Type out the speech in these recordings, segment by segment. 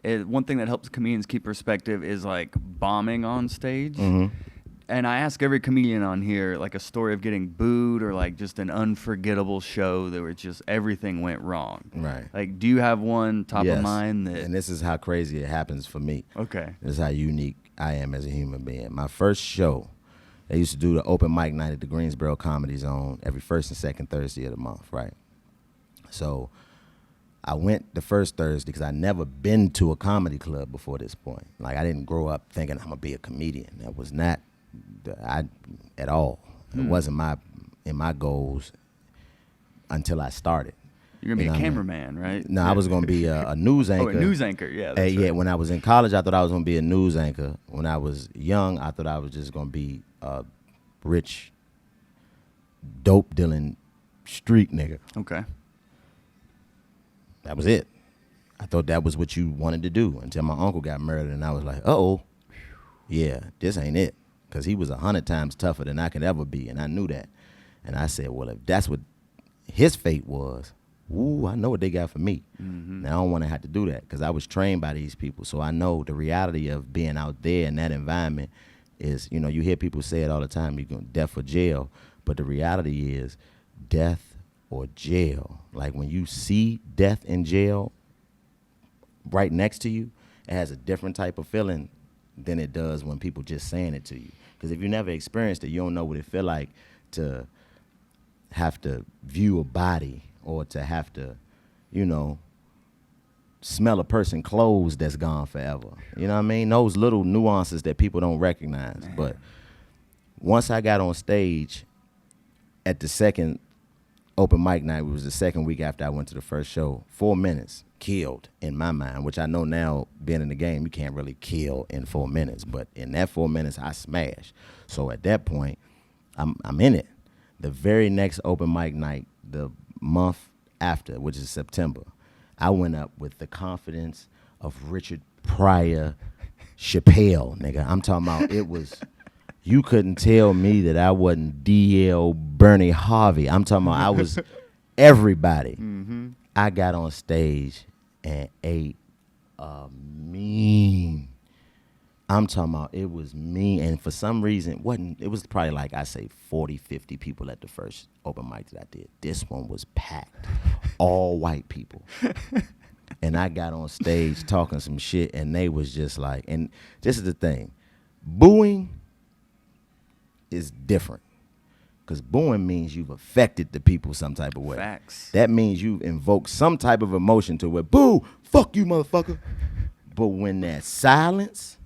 one thing that helps comedians keep perspective is like bombing on stage. Mm-hmm. And I ask every comedian on here like a story of getting booed or like just an unforgettable show that where just everything went wrong. Right. Like, do you have one top of mind that? And this is how crazy it happens for me. Okay. This is how unique I am as a human being. My first show, they used to do the open mic night at the Greensboro Comedy Zone every first and second Thursday of the month, right? So I went the first Thursday because I'd never been to a comedy club before this point. Like, I didn't grow up thinking I'm going to be a comedian. That was not at all. It wasn't in my goals until I started. You're going to be a cameraman, right? No, I was going to be a news anchor. Oh, a news anchor, yeah. That's right. When I was in college, I thought I was going to be a news anchor. When I was young, I thought I was just going to be a rich, dope dealing street nigga. Okay. That was it. I thought that was what you wanted to do until my uncle got murdered, and I was like, uh-oh, yeah, this ain't it. Because he was 100 times tougher than I could ever be, and I knew that. And I said, well, if that's what his fate was, ooh, I know what they got for me. Mm-hmm. Now, I don't want to have to do that because I was trained by these people. So I know the reality of being out there in that environment is, you know, you hear people say it all the time, you're going death or jail. But the reality is death or jail. Like when you see death in jail right next to you, it has a different type of feeling than it does when people just saying it to you. Because if you never experienced it, you don't know what it feel like to have to view a body or to have to, you know, smell a person's clothes that's gone forever. You know what I mean? Those little nuances that people don't recognize. Man. But once I got on stage at the second open mic night, it was the second week after I went to the first show, 4 minutes killed in my mind, which I know now being in the game, you can't really kill in 4 minutes. But in that 4 minutes, I smashed. So at that point, I'm in it. The very next open mic night, the month after, which is September, I went up with the confidence of Richard Pryor Chappelle, nigga. I'm talking about it was, you couldn't tell me that I wasn't D.L. Bernie Harvey. I'm talking about I was everybody. Mm-hmm. I got on stage and ate mean. I'm talking about it was mean. And for some reason, it was probably like I say 40, 50 people at the first open mic that I did. This one was packed. All white people. And I got on stage talking some shit and they was just like, and this is the thing. Booing is different. Because booing means you've affected the people some type of way. Facts. That means you've invoked some type of emotion to where, boo, fuck you, motherfucker. But when there's silence,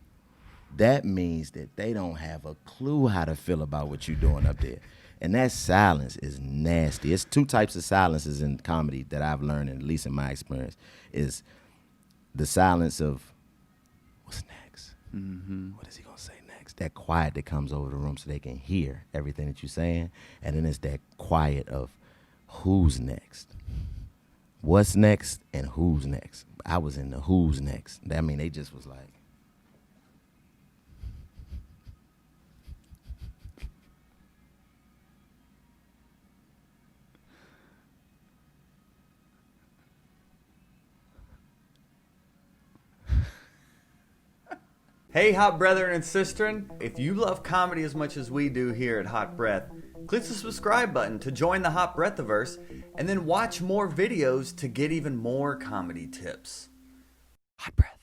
that means that they don't have a clue how to feel about what you're doing up there. And that silence is nasty. It's two types of silences in comedy that I've learned, at least in my experience, is the silence of, what's next? Mm-hmm. What is he going to say next? That quiet that comes over the room so they can hear everything that you're saying. And then it's that quiet of who's next? What's next and who's next? I was in the who's next. I mean, they just was like, Hey, Hot Brethren and Sistren, if you love comedy as much as we do here at Hot Breath, click the subscribe button to join the Hot Breathiverse, and then watch more videos to get even more comedy tips. Hot Breath.